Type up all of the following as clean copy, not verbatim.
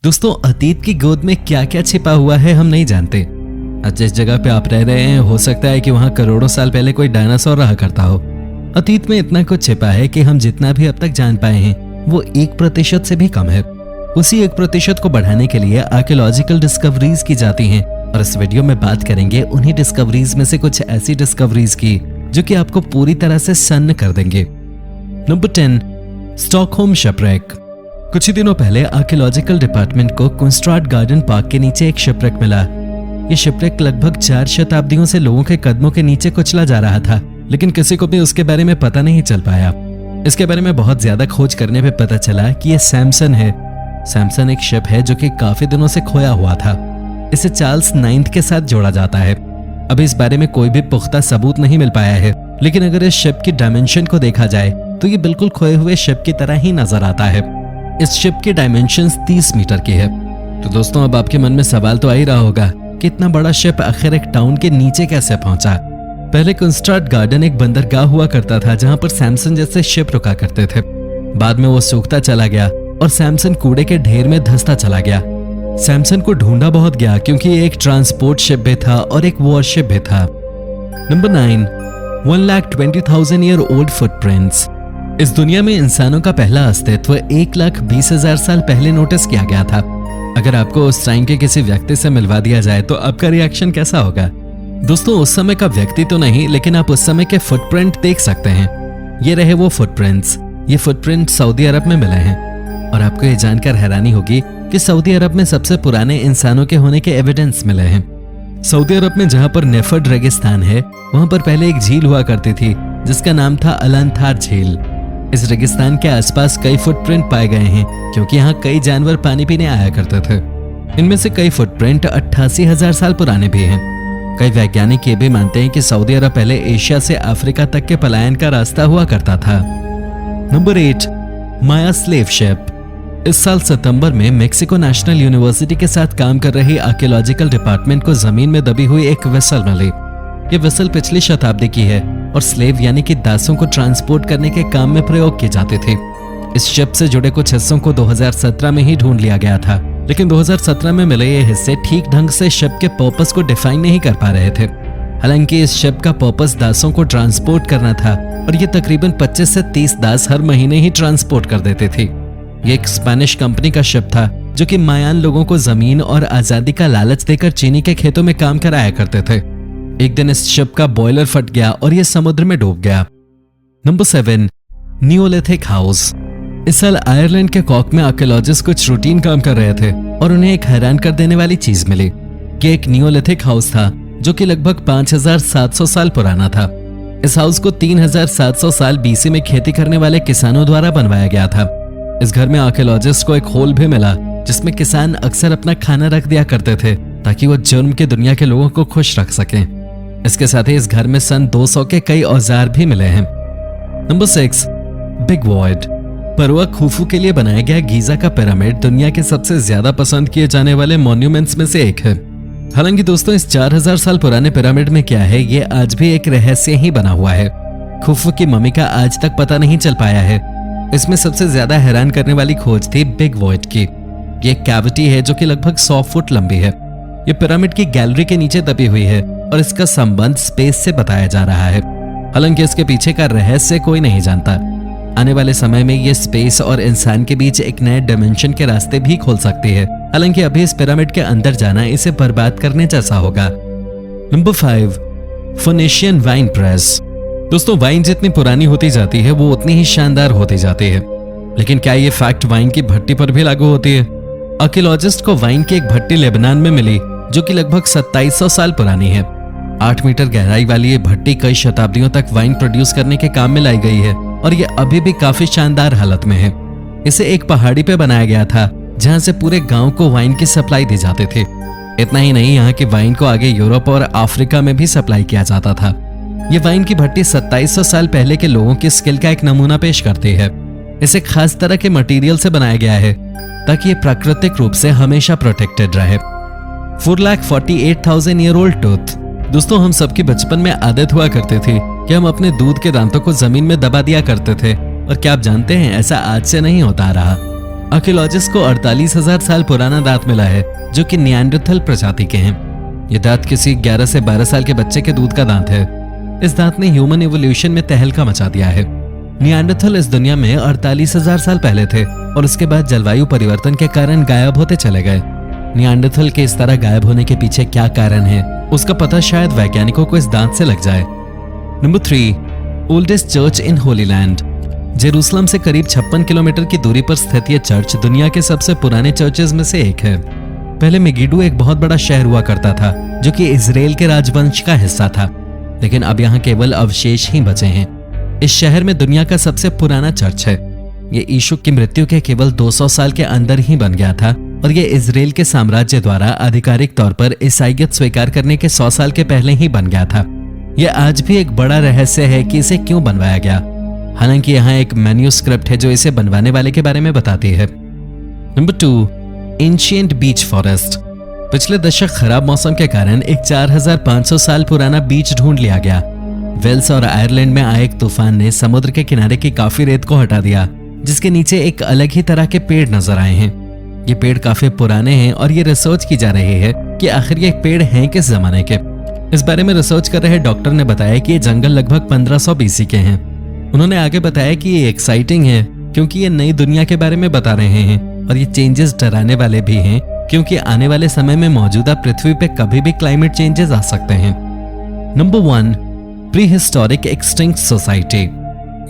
दोस्तों, अतीत की गोद में क्या क्या छिपा हुआ है हम नहीं जानते। आज जिस जगह पे आप रह रहे हैं हो सकता है कि वहां करोड़ों साल पहले कोई डायनासोर रहा करता हो। अतीत में इतना कुछ छिपा है कि हम जितना भी अब तक जान पाए हैं वो 1% से भी कम है। उसी 1% को बढ़ाने के लिए आर्कियोलॉजिकल डिस्कवरीज की जाती हैं और इस वीडियो में बात करेंगे उन्हीं डिस्कवरीज में से कुछ ऐसी डिस्कवरीज की जो कि आपको पूरी तरह से सन्न कर देंगे। Number 10, Stockholm shipwreck. कुछ ही दिनों पहले आर्कियोलॉजिकल डिपार्टमेंट को कुंस्ट्राड गार्डन पार्क के नीचे एक शिपरेक मिला। ये शिपरेक लगभग 4 शताब्दियों से लोगों के कदमों के नीचे कुचला जा रहा था, लेकिन किसी को भी उसके बारे में पता नहीं चल पाया। इसके बारे में बहुत ज्यादा खोज करने पे पता चला कि ये सैमसन है। सैमसन एक शिप है जो कि काफी दिनों से खोया हुआ था। इसे चार्ल्स 9 के साथ जोड़ा जाता है। अभी इस बारे में कोई भी पुख्ता सबूत नहीं मिल पाया है, लेकिन अगर इस शिप की डायमेंशन को देखा जाए तो ये बिल्कुल खोए हुए शिप की तरह ही नजर आता है। इस शिप की डायमेंशंस 30 मीटर की है। तो दोस्तों, अब आपके मन में सवाल तो आ ही रहा होगा कि इतना बड़ा शिप आखिर एक टाउन के नीचे कैसे पहुंचा। पहले कुंस्ट्राड गार्डन एक बंदरगाह हुआ करता था जहां पर सैमसन जैसे शिप रुका करते थे। बाद में वो सूखता चला गया और सैमसन कूड़े के ढेर में धंसता चला गया। सैमसन को ढूंढा बहुत गया क्योंकि ये एक ट्रांसपोर्ट शिप भी था और एक वॉरशिप भी था। Number 9, 1,20,000 year old footprints. इस दुनिया में इंसानों का पहला अस्तित्व 1,20,000 साल पहले नोटिस किया गया था। अगर आपको उस टाइम के किसी व्यक्ति से मिलवा दिया जाए तो आपका रिएक्शन कैसा होगा? दोस्तों, उस समय का व्यक्ति तो नहीं, लेकिन आप उस समय के फुटप्रिंट देख सकते हैं। ये रहे वो फुटप्रिंट्स। ये फुटप्रिंट सऊदी अरब में मिले हैं और आपको ये जानकर हैरानी होगी कि सऊदी अरब में सबसे पुराने इंसानों के होने के एविडेंस मिले हैं। सऊदी अरब में जहां पर नेफर्ड रेगिस्तान है वहां पर पहले एक झील हुआ करती थी जिसका नाम था अल-अंथार झील। इस रेगिस्तान के आसपास कई फुटप्रिंट पाए गए हैं क्योंकि यहाँ कई जानवर पानी पीने आया करते थे। इनमें से कई फुटप्रिंट 88,000 साल पुराने भी हैं। कई वैज्ञानिक ये भी मानते हैं कि सऊदी अरब पहले एशिया से अफ्रीका तक के पलायन का रास्ता हुआ करता था। नंबर 8, माया स्लेव शिप। इस साल सितंबर में मेक्सिको नेशनल यूनिवर्सिटी के साथ काम कर रही आर्कियोलॉजिकल डिपार्टमेंट को जमीन में दबी हुई एक वेसल मिली। ये वेसल पिछली शताब्दी की है और स्लेव यानी कि दासों को ट्रांसपोर्ट करने के काम में प्रयोग किए जाते थे। इस शिप से जुड़े कुछ हिस्सों को 2017 में ही ढूंढ लिया गया था, लेकिन 2017 में मिले ये हिस्से ठीक ढंग से शिप के पर्पस को डिफाइन नहीं कर पा रहे थे। हालांकि इस शिप का पर्पस दासों को ट्रांसपोर्ट करना था और ये तकरीबन 25 से 30 दास हर महीने ही ट्रांसपोर्ट कर देते थे। ये एक स्पेनिश कंपनी का शिप था जो कि मायान लोगों को जमीन और आजादी का लालच देकर चीनी के खेतों में काम कराया करते थे। एक दिन इस शिप का बॉयलर फट गया और यह समुद्र में डूब गया। Number 7, Neolithic house. इस साल आयरलैंड के कॉक में आर्कियोलॉजिस्ट कुछ रूटीन काम कर रहे थे और उन्हें एक हैरान कर देने वाली चीज मिली। ये एक नियोलिथिक हाउस था जो कि लगभग 5,700 साल पुराना था। इस हाउस को 3,700 साल बीसी में खेती करने वाले किसानों द्वारा बनवाया गया था। इस घर में आर्कियोलॉजिस्ट को एक होल भी मिला जिसमें किसान अक्सर अपना खाना रख दिया करते थे ताकि वो जुर्म की दुनिया के लोगों को खुश रख सकें। इसके साथ ही इस घर में सन 200 के कई औजार भी मिले हैं। Number 6, big void. परवा खुफू के लिए बनाया गया गीजा का पिरामिड दुनिया के सबसे ज्यादा पसंद किए जाने वाले मॉन्यूमेंट्स में से एक है। हालांकि दोस्तों, इस 4,000 साल पुराने पिरामिड में क्या है ये आज भी एक रहस्य ही बना हुआ है। खुफू की मम्मी का आज तक पता नहीं चल पाया है। इसमें सबसे ज्यादा हैरान करने वाली खोज थी बिग वॉइड की। ये एक कैविटी है जो कि लगभग 100 फुट लंबी है। ये पिरामिड की गैलरी के नीचे दबी हुई है और इसका संबंध स्पेस से बताया जा रहा है। हालांकि इसके पीछे का रहस्य कोई नहीं जानता। आने वाले समय में ये स्पेस और इंसान के बीच एक नए डायमेंशन के रास्ते भी खोल सकती है। हालांकि अभी इस पिरामिड के अंदर जाना इसे बर्बाद करने जैसा होगा। Number 5, Phoenician wine press. दोस्तों, वाइन जितनी पुरानी होती जाती है वो उतनी ही शानदार होती जाती है, लेकिन क्या ये फैक्ट वाइन की भट्टी पर भी लागू होती है? आर्कियोलॉजिस्ट को वाइन की एक भट्टी लेबनान में मिली जो कि लगभग 2700 साल पुरानी है। 8 मीटर गहराई वाली ये भट्टी कई शताब्दियों तक वाइन प्रोड्यूस करने के काम में लाई गई है और ये अभी भी काफी शानदार हालत में है। इसे एक पहाड़ी पे बनाया गया था जहां से पूरे गांव को वाइन की सप्लाई दी जाती थी। इतना ही नहीं, यहाँ की वाइन को आगे यूरोप और अफ्रीका में भी सप्लाई किया जाता था। ये वाइन की भट्टी 2700 साल पहले के लोगों की स्किल का एक नमूना पेश करती है। इसे खास तरह के मटेरियल से बनाया गया है ताकि ये प्राकृतिक रूप से हमेशा प्रोटेक्टेड रहे। 4,48,000 ईयर ओल्ड टूथ। दोस्तों, हम सबकी बचपन में आदत हुआ करती थी कि हम अपने दूध के दांतों को जमीन में दबा दिया करते थे और क्या आप जानते हैं ऐसा आज से नहीं होता रहा। आर्कियोलॉजिस्ट को 48,000 साल पुराना दांत मिला है जो कि निएंडरथल प्रजाति के हैं। ये दांत किसी 11 से 12 साल के बच्चे के दूध का दांत है। इस दांत ने ह्यूमन इवोल्यूशन में तहलका मचा दिया है। निएंडरथल इस दुनिया में 48,000 साल पहले थे और उसके बाद जलवायु परिवर्तन के कारण गायब होते चले गए। निएंडरथल के इस तरह गायब होने के पीछे क्या कारण है, उसका पता शायद वैज्ञानिकों को इस दांत से लग जाए। नंबर 3, ओल्डेस्ट चर्च इन होली लैंड। जेरूसलम से करीब 56 किलोमीटर की दूरी पर स्थित यह चर्च दुनिया के सबसे पुराने चर्चेज में से एक है। पहले मेगिडो एक बहुत बड़ा शहर हुआ करता था जो कि इजराइल के राजवंश का हिस्सा था, लेकिन अब यहाँ केवल अवशेष ही बचे हैं। इस शहर में दुनिया का सबसे पुराना चर्च है। ये यीशु की मृत्यु के केवल 200 साल के अंदर ही बन गया था और ये इजराइल के साम्राज्य द्वारा आधिकारिक तौर पर ईसाईयत स्वीकार करने के 100 साल के पहले ही बन गया था। यह आज भी एक बड़ा रहस्य है कि इसे क्यों बनवाया गया। हालांकि यहाँ एक मैन्यूस्क्रिप्ट है जो इसे बनवाने वाले के बारे में बताती है। नंबर 2, एंशिएंट बीच फॉरेस्ट। पिछले दशक खराब मौसम के कारण एक 4500 साल पुराना बीच ढूंढ लिया गया। वेल्स और आयरलैंड में आए एक तूफान ने समुद्र के किनारे की काफी रेत को हटा दिया, जिसके नीचे एक अलग ही तरह के पेड़ नजर आए हैं। ये पेड़ काफी पुराने हैं और ये रिसर्च की जा रही है कि आखिर ये पेड़ हैं किस जमाने के। इस बारे में रिसर्च कर रहे डॉक्टर ने बताया कि ये जंगल लगभग 1500 BC के हैं। उन्होंने आगे बताया कि ये एक्साइटिंग है क्योंकि ये नई दुनिया के बारे में बता रहे हैं और ये चेंजेस डराने वाले भी हैं क्योंकि आने वाले समय में मौजूदा पृथ्वी पे कभी भी क्लाइमेट चेंजेस आ सकते हैं। Number 1, pre historic extinct society.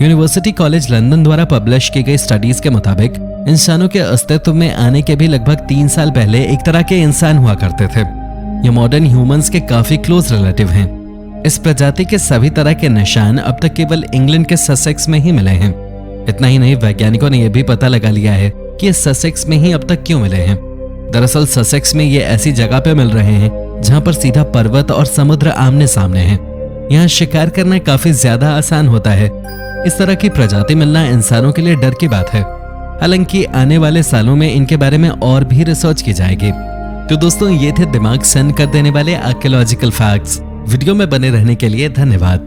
University college London द्वारा पब्लिश की गई स्टडीज के मुताबिक इंसानों के अस्तित्व में आने के भी लगभग 3 साल पहले एक तरह के इंसान हुआ करते थे। ये मॉडर्न ह्यूमंस के काफी क्लोज रिलेटिव हैं। इस प्रजाति के सभी तरह के निशान अब तक केवल इंग्लैंड के ससेक्स में ही मिले हैं। इतना ही नहीं, वैज्ञानिकों ने यह भी पता लगा लिया है कि ये ससेक्स में ही अब तक क्यों मिले हैं। दरअसल ससेक्स में ये ऐसी जगह पे मिल रहे हैं जहां पर सीधा पर्वत और समुद्र आमने सामने हैं। यहाँ शिकार करना काफी ज्यादा आसान होता है। इस तरह की प्रजाति मिलना इंसानों के लिए डर की बात है। हालांकि आने वाले सालों में इनके बारे में और भी रिसर्च की जाएगी। तो दोस्तों, ये थे दिमाग सन्न कर देने वाले आर्कियोलॉजिकल फैक्ट्स। वीडियो में बने रहने के लिए धन्यवाद।